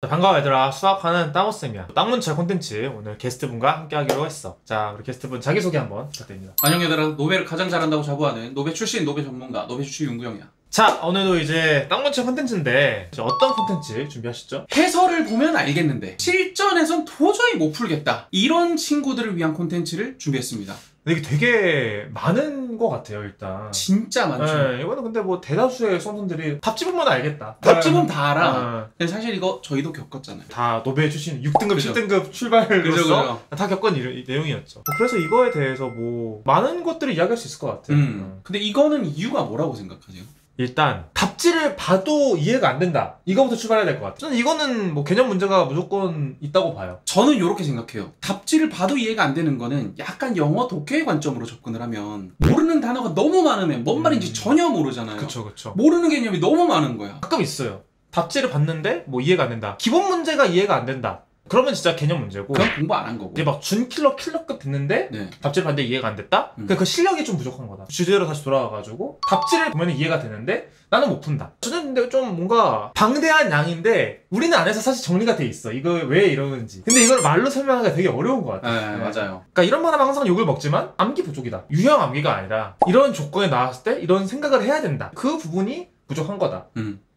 반가워 얘들아. 수학하는 땅호쌤이야. 땅문철 콘텐츠 오늘 게스트분과 함께 하기로 했어. 자, 우리 게스트분 자기소개 한번 부탁드립니다. 안녕 얘들아. 노베를 가장 잘한다고 자부하는 노베 출신 노베 전문가 노베 출신 윤구형이야. 자, 오늘도 이제 땅문철 콘텐츠인데 어떤 콘텐츠 준비하셨죠? 해설을 보면 알겠는데 실전에선 도저히 못 풀겠다, 이런 친구들을 위한 콘텐츠를 준비했습니다. 근데 이게 되게 많은 것 같아요. 일단 진짜 많죠. 네, 이거는 근데 뭐 대다수의 수험생들이 답지보면 알겠다. 답지보면 다 알아. 근데 사실 이거 저희도 겪었잖아요. 다 노베 출신 6등급, 그죠. 7등급 출발로서 그죠. 다 겪은 이 내용이었죠. 그래서 이거에 대해서 뭐 많은 것들을 이야기할 수 있을 것 같아요. 근데 이거는 이유가 뭐라고 생각하세요? 일단 답지를 봐도 이해가 안 된다, 이거부터 출발해야 될 것 같아요. 저는 이거는 뭐 개념 문제가 무조건 있다고 봐요. 저는 이렇게 생각해요. 답지를 봐도 이해가 안 되는 거는 약간 영어 독해의 관점으로 접근을 하면 모르는 단어가 너무 많으면 뭔 말인지 전혀 모르잖아요. 그쵸. 모르는 개념이 너무 많은 거야. 가끔 있어요. 답지를 봤는데 뭐 이해가 안 된다, 기본 문제가 이해가 안 된다, 그러면 진짜 개념 문제고, 그건 공부 안 한 거고. 이제 막 킬러급 됐는데 네. 답지를 봤는데 이해가 안 됐다? 그 실력이 좀 부족한 거다. 주제로 다시 돌아와가지고 답지를 보면 이해가 되는데 나는 못 푼다. 저는 근데 좀 뭔가 방대한 양인데 우리는 안에서 사실 정리가 돼 있어. 이거 왜 이러는지. 근데 이걸 말로 설명하기가 되게 어려운 것 같아요. 네, 맞아요. 그러니까 이런 말 하면 항상 욕을 먹지만 암기 부족이다. 유형 암기가 아니라 이런 조건에 나왔을 때 이런 생각을 해야 된다. 그 부분이 부족한 거다.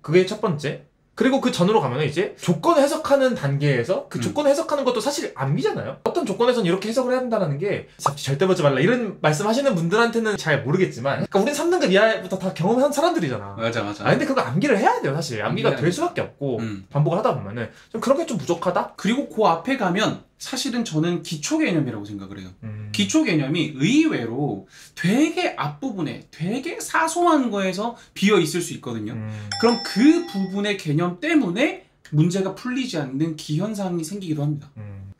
그게 첫 번째. 그리고 그 전으로 가면 이제 조건을 해석하는 단계에서 그 조건을 해석하는 것도 사실 암기잖아요. 어떤 조건에서는 이렇게 해석을 해야 된다는 게 잡지 절대 보지 말라 이런 말씀하시는 분들한테는 잘 모르겠지만, 그러니까 우린 3등급 이하부터 다 경험한 사람들이잖아. 맞아. 근데 그거 암기를 해야 돼요. 사실 암기가 될 수밖에 없고 반복을 하다 보면은 좀 그런 게 좀 부족하다? 그리고 그 앞에 가면 사실은 저는 기초 개념이라고 생각을 해요. 기초 개념이 의외로 되게 앞부분에 되게 사소한 거에서 비어 있을 수 있거든요. 그럼 그 부분의 개념 때문에 문제가 풀리지 않는 기현상이 생기기도 합니다.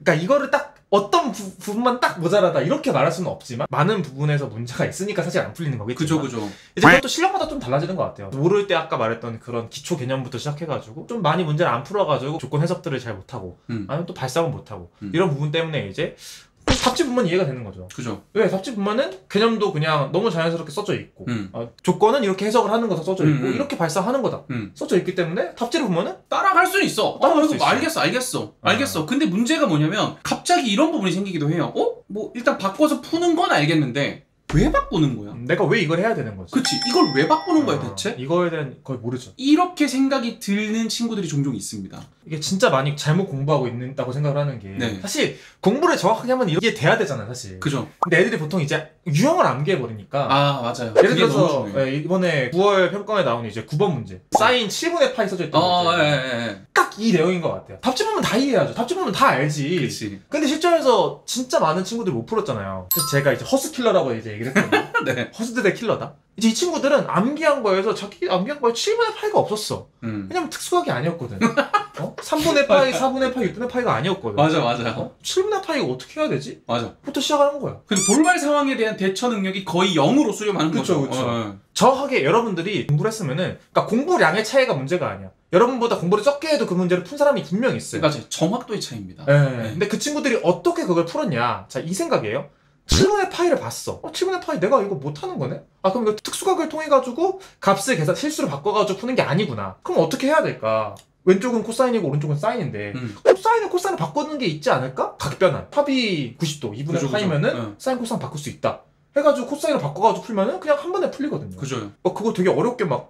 그러니까 이거를 딱 어떤 부분만 딱 모자라다 이렇게 말할 수는 없지만 많은 부분에서 문제가 있으니까 사실 안 풀리는 거겠죠. 그죠. 이제 그것도 실력마다 좀 달라지는 것 같아요. 모를 때 아까 말했던 그런 기초 개념부터 시작해가지고 좀 많이 문제를 안 풀어가지고 조건 해석들을 잘 못하고 아니면 또 발상을 못하고 이런 부분 때문에 이제 답지 보면 이해가 되는 거죠. 그죠. 왜? 답지 보면은 개념도 그냥 너무 자연스럽게 써져 있고 조건은 이렇게 해석을 하는 거다 써져 있고 이렇게 발상하는 거다 써져 있기 때문에 답지를 보면은 따라갈 수는 있어. 따라갈 수 있어. 알겠어. 근데 문제가 뭐냐면 갑자기 이런 부분이 생기기도 해요. 뭐 일단 바꿔서 푸는 건 알겠는데 왜 바꾸는 거야? 내가 왜 이걸 해야 되는 거지? 그치. 이걸 왜 바꾸는 거야 대체? 이거에 대한 거의 모르죠. 이렇게 생각이 드는 친구들이 종종 있습니다. 이게 진짜 많이 잘못 공부하고 있다고 생각을 하는 게 사실 공부를 정확하게 하면 이게 돼야 되잖아요 사실. 그죠. 근데 애들이 보통 이제 유형을 암기해버리니까. 맞아요. 예를 들어서 이번에 9월 평가에 나온 이제 9번 문제 사인 7분의 파이 써져 있던 거 딱 이 내용인 것 같아요. 답지 보면 다 이해하죠. 답지 보면 다 알지. 그치. 근데 실전에서 진짜 많은 친구들이 못 풀었잖아요. 그래서 제가 이제 허스킬러라고 이제 얘기를 했거든요. 네. 허스들의 킬러다. 이제 이 친구들은 암기한 거에서 자기 암기한 거에 7분의 파이가 없었어. 왜냐면 특수학이 아니었거든. 3분의 파이, 4분의 파이, 6분의 파이가 아니었거든. 맞아. 7분의 파이가 어떻게 해야 되지? 맞아. 부터 시작하는 거야. 근데 돌발 상황에 대한 대처 능력이 거의 0으로 수렴하는 거죠. 그쵸. 정확하게 여러분들이 공부를 했으면은, 그러니까 공부량의 차이가 문제가 아니야. 여러분보다 공부를 적게 해도 그 문제를 푼 사람이 분명히 있어요. 맞아요. 정확도의 차이입니다. 근데 그 친구들이 어떻게 그걸 풀었냐? 자, 이 생각이에요. 7분의 파이를 봤어. 7분의 파이 내가 이거 못하는 거네? 그럼 이거 특수각을 통해가지고 값을 실수로 바꿔가지고 푸는 게 아니구나. 그럼 어떻게 해야 될까? 왼쪽은 코사인이고 오른쪽은 사인인데 사인은 코사인을 바꾸는 게 있지 않을까? 각변환. 합이 90도 2분의 파이면은 사인 코사인 바꿀 수 있다 해가지고 코사인을 바꿔가지고 풀면은 그냥 한 번에 풀리거든요. 그죠. 그거 되게 어렵게 막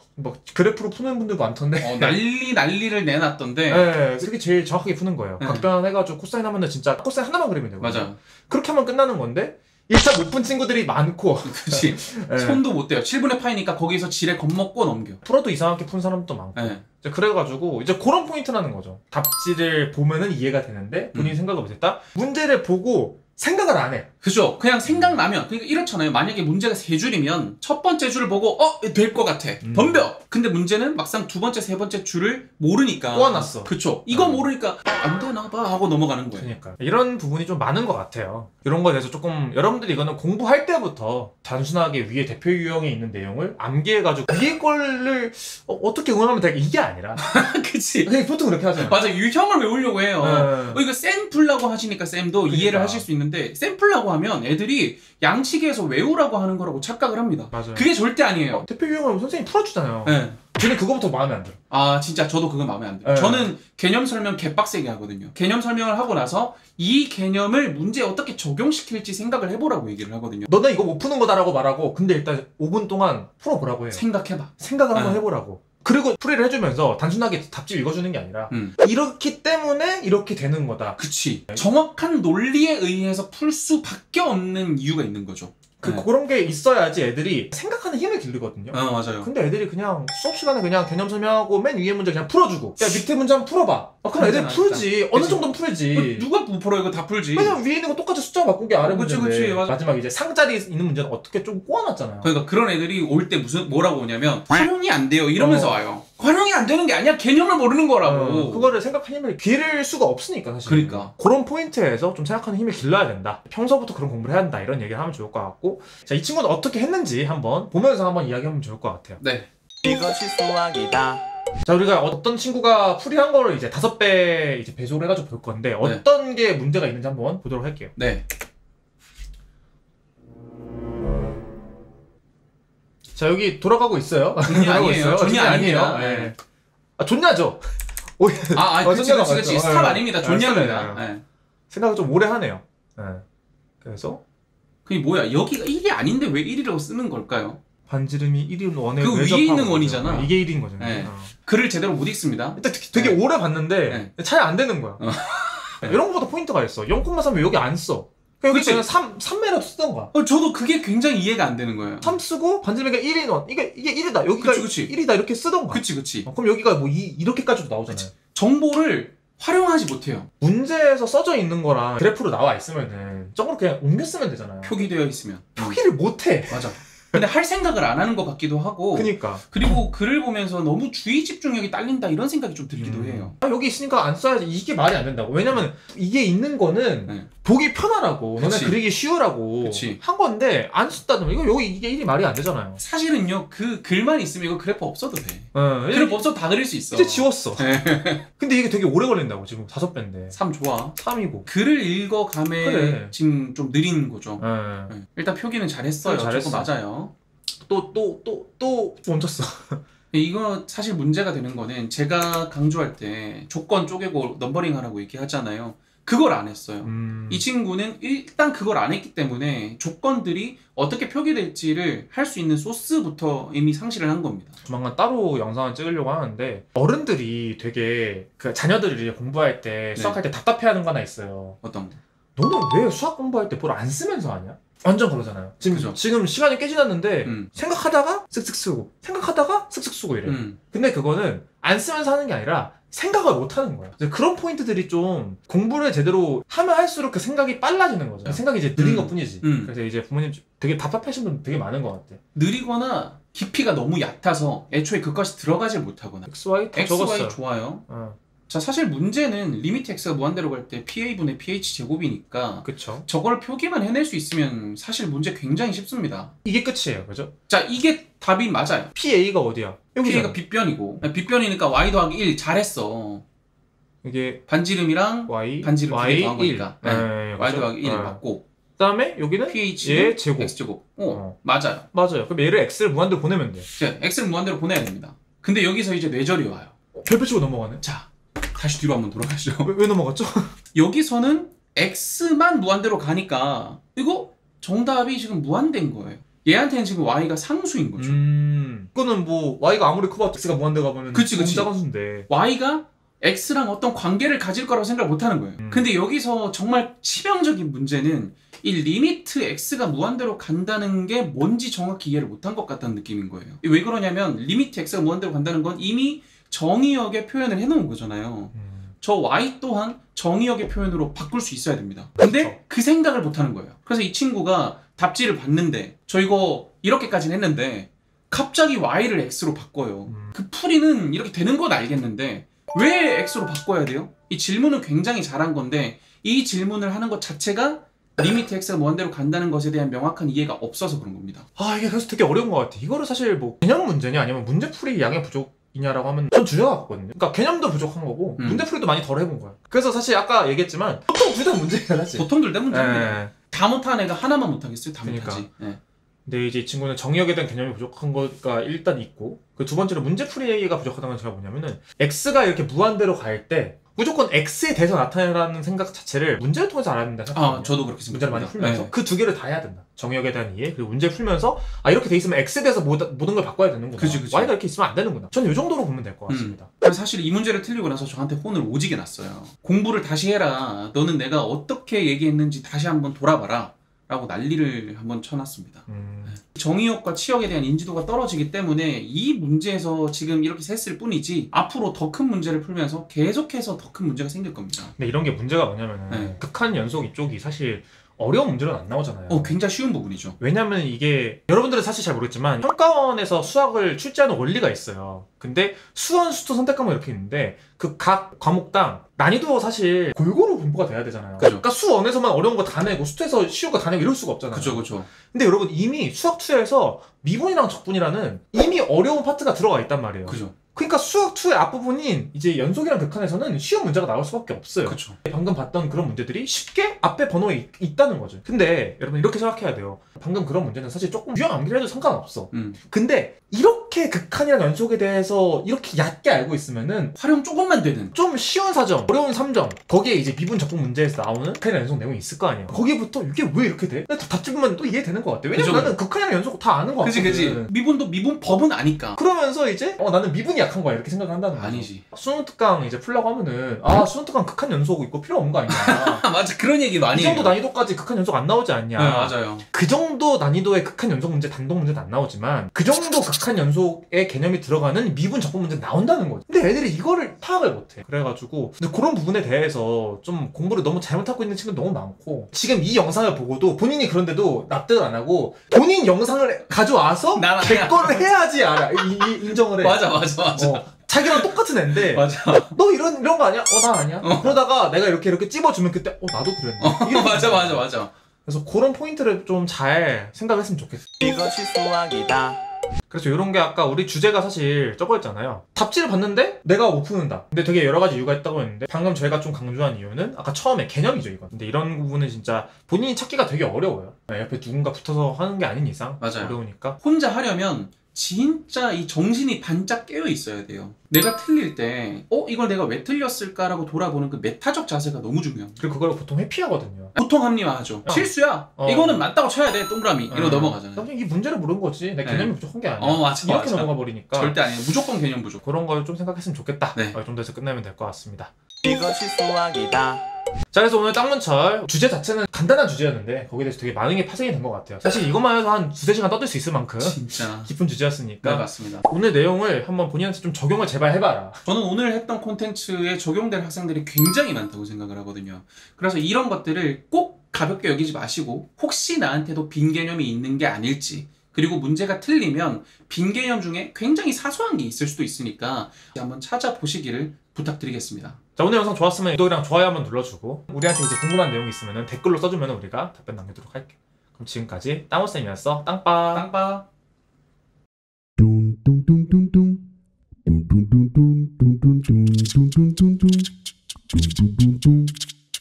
그래프로 푸는 분들 많던데. 난리를 내놨던데. 네, 그렇게 제일 정확하게 푸는 거예요. 각변환 해가지고 코사인 하면은 진짜 코사인 하나만 그리면 되거든요. 맞아. 그렇게 하면 끝나는 건데 1차 못 푼 친구들이 많고. 그치. 손도 못 대요. 7분의 파이니까 거기서 지레 겁먹고 넘겨. 풀어도 이상하게 푼 사람도 많고. 그래가지고 이제 그런 포인트라는 거죠. 답지를 보면은 이해가 되는데 본인이 생각을 못했다. 문제를 보고 생각을 안 해. 그죠. 그냥 생각나면, 그러니까 이렇잖아요. 만약에 문제가 3줄이면 첫 번째 줄을 보고 될 것 같아. 덤벼. 근데 문제는 막상 두 번째, 세 번째 줄을 모르니까 꼬아놨어. 그쵸. 이거 모르니까 안 되나 봐 하고 넘어가는 거예요. 그러니까 이런 부분이 좀 많은 것 같아요. 이런 거에 대해서 조금 여러분들이 이거는 공부할 때부터 단순하게 위에 대표 유형에 있는 내용을 암기해가지고 위에 거를 어떻게 응용하면 될까 이게 아니라. 그치. 그냥 보통 그렇게 하잖아요. 맞아. 유형을 외우려고 해요. 이거 샘플라고 하시니까 쌤도 이해를 하실 수 있는데, 샘플라고 하면 애들이 양치기에서 외우라고 하는 거라고 착각을 합니다. 맞아요. 그게 절대 아니에요. 대표 유형을 선생님이 풀어주잖아요. 저는 그거부터 마음에 안 들어. 아 진짜 저도 그건 마음에 안 들어요. 네. 저는 개념 설명 개빡세게 하거든요. 개념 설명을 하고 나서 이 개념을 문제에 어떻게 적용시킬지 생각을 해보라고 얘기를 하거든요. 너는 이거 못 푸는 거다라고 말하고 근데 일단 5분 동안 풀어보라고 해요. 생각해봐. 생각을 한번 네. 해보라고. 그리고 풀이를 해주면서 단순하게 답집 읽어주는 게 아니라 이렇기 때문에 이렇게 되는 거다. 그치. 정확한 논리에 의해서 풀 수밖에 없는 이유가 있는 거죠. 네. 그런 게 있어야지 애들이 생각하는 힘을 기르거든요. 맞아요. 근데 애들이 그냥 수업 시간에 그냥 개념 설명하고 맨 위에 문제 그냥 풀어주고 야 밑에 문제 한번 풀어봐. 그럼 애들 풀지. 어느 정도는 풀지. 누가 못 풀어 이거 다 풀지. 왜냐면 위에 있는 거 똑같이 숫자 바꾼 게 아래 문제인데. 그치, 맞아. 마지막 이제 상자리에 있는 문제는 어떻게 좀 꼬아놨잖아요. 그러니까 그런 애들이 올 때 뭐라고 오냐면 활용이 안 돼요 이러면서 와요. 활용이 안 되는 게 아니야. 개념을 모르는 거라고. 그거를 생각하는 힘을 기를 수가 없으니까 사실. 그러니까. 그런 포인트에서 좀 생각하는 힘을 길러야 된다. 평소부터 그런 공부를 해야 한다. 이런 얘기를 하면 좋을 것 같고. 자, 이 친구는 어떻게 했는지 한번 보면서 한번 이야기하면 좋을 것 같아요. 네. 이것이 수학이다. 자, 우리가 어떤 친구가 풀이한 거를 이제 5배 이제 배속을 해가지고 볼 건데 어떤 게 문제가 있는지 한번 보도록 할게요. 네. 자, 여기 돌아가고 있어요. 존이 아니에요. 존이 아닙니다. 네. 아, 존냐죠. 그치. 스탑 아닙니다. 존냐입니다. 네. 네. 생각을 좀 오래 하네요. 네. 그래서 그게 뭐야? 여기가 1이 아닌데 왜 1이라고 쓰는 걸까요? 반지름이 1인 원에 그 위에 있는 원이잖아. 이게 1인 거죠. 네. 글을 제대로 못 읽습니다. 일단 되게 오래 봤는데 차이 안 되는 거야. 이런 거보다 포인트가 있어. 0,3을 여기 안 써. 여기 그치. 그냥 3매라도 쓰던가. 저도 그게 굉장히 이해가 안 되는 거예요. 3 쓰고 반지름이가 1인 원. 이게 1이다. 여기가 그치. 1이다. 이렇게 쓰던가. 그치. 그럼 여기가 뭐 이렇게까지도 나오잖아요. 정보를 활용하지 못해요. 문제에서 써져 있는 거랑 그래프로 나와 있으면은 저걸 그냥 옮겨 쓰면 되잖아요. 표기되어 있으면. 표기를 못 해. 맞아. 근데 할 생각을 안 하는 것 같기도 하고. 그니까. 그리고 글을 보면서 너무 주의 집중력이 딸린다 이런 생각이 좀 들기도 해요. 여기 있으니까 안 써야지. 이게 말이 안 된다고. 왜냐면 이게 있는 거는 보기 편하라고. 너네 그치. 그리기 쉬우라고 그치. 한 건데 안 쓴다면 이거 여기 이게 일이 말이 안 되잖아요. 사실은요 그 글만 있으면 이거 그래프 없어도 돼. 그래프 그래프 없어도 다 그릴 수 있어. 이제 지웠어. 근데 이게 되게 오래 걸린다고. 지금 5배인데 3 좋아. 3이고 글을 읽어감에 그래. 지금 좀 느린 거죠. 네. 일단 표기는 잘했어요. 잘했어. 저거 맞아요. 또 멈췄어. 이거 사실 문제가 되는 거는 제가 강조할 때 조건 쪼개고 넘버링 하라고 얘기하잖아요. 그걸 안 했어요. 이 친구는 일단 그걸 안 했기 때문에 조건들이 어떻게 표기될지를 할 수 있는 소스부터 이미 상실을 한 겁니다. 조만간 따로 영상을 찍으려고 하는데 어른들이 되게 그 자녀들이 공부할 때 수학할 때 답답해하는 거 하나 있어요. 어떤 거? 너는 왜 수학 공부할 때 뭘 안 쓰면서 하냐? 완전 그러잖아요. 그죠. 지금 시간이 꽤 지났는데 생각하다가 쓱쓱 쓰고 생각하다가 쓱쓱 쓰고 이래. 근데 그거는 안 쓰면서 하는 게 아니라 생각을 못 하는 거야. 이제 그런 포인트들이 좀 공부를 제대로 하면 할수록 그 생각이 빨라지는 거죠. 그 생각이 이제 느린 것 뿐이지. 그래서 이제 부모님 되게 답답하신 분 되게 많은 것 같아. 느리거나 깊이가 너무 얕아서 애초에 그것이 들어가질 못하거나. XY 다 XY 적었어요. 좋아요. 자 사실 문제는 리미트 x가 무한대로 갈 때 PA분의 PH 제곱이니까 그쵸. 저걸 표기만 해낼 수 있으면 사실 문제 굉장히 쉽습니다. 이게 끝이에요. 그죠? 자 이게 답이 맞아요. PA가 어디야? PA가 빗변이고 빗변이니까 y 더하기 1 잘했어. 이게 반지름이랑 Y 반지름 Y 더한 거니까 네, y 더하기 1 네. 맞고 그다음에 여기는 PH 얘 제곱. x제곱 맞아요. 맞아요. 그럼 얘를 X를 무한대로 보내면 돼. 자, x를 무한대로 보내야 됩니다. 근데 여기서 이제 뇌절이 와요. 별표 치고 넘어가네. 자 다시 뒤로 한번 돌아가시죠. 왜 넘어갔죠? 여기서는 x만 무한대로 가니까 이거 정답이 지금 무한대인 거예요. 얘한테는 지금 y가 상수인 거죠. 이거는 뭐 Y가 아무리 커봐도 X가 무한대 가보면 그치. 작은 수인데 y가 x랑 어떤 관계를 가질 거라고 생각을 못 하는 거예요. 근데 여기서 정말 치명적인 문제는 이 리미트 x가 무한대로 간다는 게 뭔지 정확히 이해를 못한 것 같다는 느낌인 거예요. 왜 그러냐면 리미트 x가 무한대로 간다는 건 이미 정의역의 표현을 해놓은 거잖아요. 저 y 또한 정의역의 표현으로 바꿀 수 있어야 됩니다. 근데 그렇죠. 그 생각을 못하는 거예요. 그래서 이 친구가 답지를 봤는데 저 이거 이렇게까지는 했는데 갑자기 y를 x로 바꿔요. 그 풀이는 이렇게 되는 건 알겠는데 왜 x로 바꿔야 돼요? 이 질문은 굉장히 잘한 건데 이 질문을 하는 것 자체가 리미트 x가 무한대로 간다는 것에 대한 명확한 이해가 없어서 그런 겁니다. 아 이게 그래서 되게 어려운 것 같아. 이거를 사실 뭐 개념 문제냐 아니면 문제풀이 양의 부족이냐라고 하면 전 주저가 같거든요. 그러니까 개념도 부족한 거고 문제풀이도 많이 덜 해본 거야. 그래서 사실 아까 얘기했지만 보통 둘 다 문제야 사실. 보통 둘 다 문제입니다. 예. 다 못한 애가 하나만 못하겠어요? 다 그러니까. 못하지. 네. 근데 이제 이 친구는 정의역에 대한 개념이 부족한 거가 일단 있고, 그 두 번째로 문제풀이가 부족하다는 건 제가 뭐냐면은 X가 이렇게 무한대로 갈 때 무조건 X에 대해서 나타내라는 생각 자체를 문제를 통해서 알아야 된다 생각합니다. 저도 그렇게 문제를 생각합니다. 많이 풀면서 네. 그 두 개를 다 해야 된다. 정의역에 대한 이해, 그리고 문제를 풀면서 이렇게 돼 있으면 X에 대해서 모든 걸 바꿔야 되는구나. 그치. Y가 이렇게 있으면 안 되는구나. 저는 이 정도로 보면 될 것 같습니다. 그래서 사실 이 문제를 틀리고 나서 저한테 혼을 오지게 났어요. 공부를 다시 해라. 너는 내가 어떻게 얘기했는지 다시 한번 돌아봐라. 라고 난리를 한번 쳐놨습니다. 정의역과 치역에 대한 인지도가 떨어지기 때문에 이 문제에서 지금 이렇게 셌을 뿐이지 앞으로 더 큰 문제를 풀면서 계속해서 더 큰 문제가 생길 겁니다. 근데 이런 게 문제가 뭐냐면은 네. 극한 연속 이쪽이 사실 어려운 문제는 안 나오잖아요. 굉장히 쉬운 부분이죠. 왜냐면 이게 여러분들은 사실 잘 모르겠지만 평가원에서 수학을 출제하는 원리가 있어요. 근데 수원, 수투, 선택 과목 이렇게 있는데 그 각 과목당 난이도 사실 골고루 분포가 돼야 되잖아요. 그죠. 그러니까 수원에서만 어려운 거 다 내고 수투에서 쉬운 거 다 내고 이럴 수가 없잖아요. 그쵸. 근데 여러분 이미 수학 2에서 미분이랑 적분이라는 이미 어려운 파트가 들어가 있단 말이에요. 그죠. 그러니까 수학 2의 앞부분인 이제 연속이랑 극한에서는 쉬운 문제가 나올 수밖에 없어요. 그쵸. 방금 봤던 그런 문제들이 쉽게 앞에 번호에 있다는 거죠. 근데 여러분 이렇게 생각해야 돼요. 방금 그런 문제는 사실 조금 유형 암기를 해도 상관없어. 근데 이렇게 극한이랑 연속에 대해서 이렇게 얕게 알고 있으면은 활용 조금만 되는 좀 쉬운 4점, 어려운 3점, 거기에 이제 미분 적분 문제에서 나오는 극한이랑 연속 내용이 있을 거 아니에요. 거기부터 이게 왜 이렇게 돼? 답집으면 또 이해되는 것 같아. 왜냐면 그죠. 나는 극한이랑 연속 다 아는 거 같거든. 그지. 미분도 미분 법은 아니까. 그러면서 이제 나는 미분이 약한 거야 이렇게 생각을 한다는 거죠. 아니지. 수능 특강 이제 풀려고 하면은 수능 특강 극한 연속 있고 필요 없는 거 아니냐. 맞아, 그런 얘기 많이 이 정도 해요. 난이도까지 극한 연속 안 나오지 않냐. 네, 맞아요. 그 정도 난이도의 극한 연속 문제, 단독 문제도 안 나오지만 그 정도 극한 연속의 개념이 들어가는 미분 적분 문제 나온다는 거지. 근데 애들이 이거를 파악을 못해. 그래가지고 근데 그런 부분에 대해서 좀 공부를 너무 잘못하고 있는 친구도 너무 많고, 지금 이 영상을 보고도 본인이 그런데도 납득을 안 하고 본인 영상을 가져와서 난 제 거를 해야지 알아. 인정을 해. 맞아. 자기랑 똑같은 애인데 맞아. 너 이런 거 아니야? 나 아니야. 그러다가 내가 이렇게 찝어주면 그때 나도 그랬네. 이렇게 맞아. 그래서 그런 포인트를 좀 잘 생각했으면 좋겠어. 이것이 수학이다. 그래서 이런 게 아까 우리 주제가 사실 저거였잖아요. 답지를 봤는데 내가 못 푸는다. 근데 되게 여러 가지 이유가 있다고 했는데 방금 저희가 좀 강조한 이유는 아까 처음에 개념이죠, 이건. 근데 이런 부분은 진짜 본인이 찾기가 되게 어려워요. 옆에 누군가 붙어서 하는 게 아닌 이상 맞아요. 어려우니까. 혼자 하려면 진짜 이 정신이 반짝 깨어 있어야 돼요. 내가 틀릴 때 이걸 내가 왜 틀렸을까라고 돌아보는 그 메타적 자세가 너무 중요해요. 그리고 그걸 보통 회피하거든요. 보통 합리화하죠. 실수야. 이거는 맞다고 쳐야 돼. 동그라미. 이러고 넘어가잖아요. 그냥 이 문제를 모르는 거지. 내 개념이 부족한 게 아니야. 맞아. 이렇게 넘어가 버리니까. 절대 아니에요. 무조건 개념 부족. 그런 걸 좀 생각했으면 좋겠다. 네. 이 정도에서 끝내면 될 것 같습니다. 이것이 수학이다. 자, 그래서 오늘 땅문철 주제 자체는 간단한 주제였는데 거기에 대해서 되게 많은 게 파생이 된 것 같아요. 사실 이것만 해도 한 2-3시간 떠들 수 있을 만큼 진짜 깊은 주제였으니까 네, 맞습니다. 오늘 내용을 한번 본인한테 좀 적용을 제발 해봐라. 저는 오늘 했던 콘텐츠에 적용될 학생들이 굉장히 많다고 생각을 하거든요. 그래서 이런 것들을 꼭 가볍게 여기지 마시고 혹시 나한테도 빈 개념이 있는 게 아닐지, 그리고 문제가 틀리면 빈 개념 중에 굉장히 사소한 게 있을 수도 있으니까 한번 찾아보시기를 부탁드리겠습니다. 자, 오늘 영상 좋았으면 구독이랑 좋아요 한번 눌러주고 우리한테 이제 궁금한 내용이 있으면 댓글로 써주면 우리가 답변 남기도록 할게. 그럼 지금까지 땅호쌤이었어. 땅빠. 땅빠. Dum dum dum dum dum dum dum dum dum dum dum dum dum dum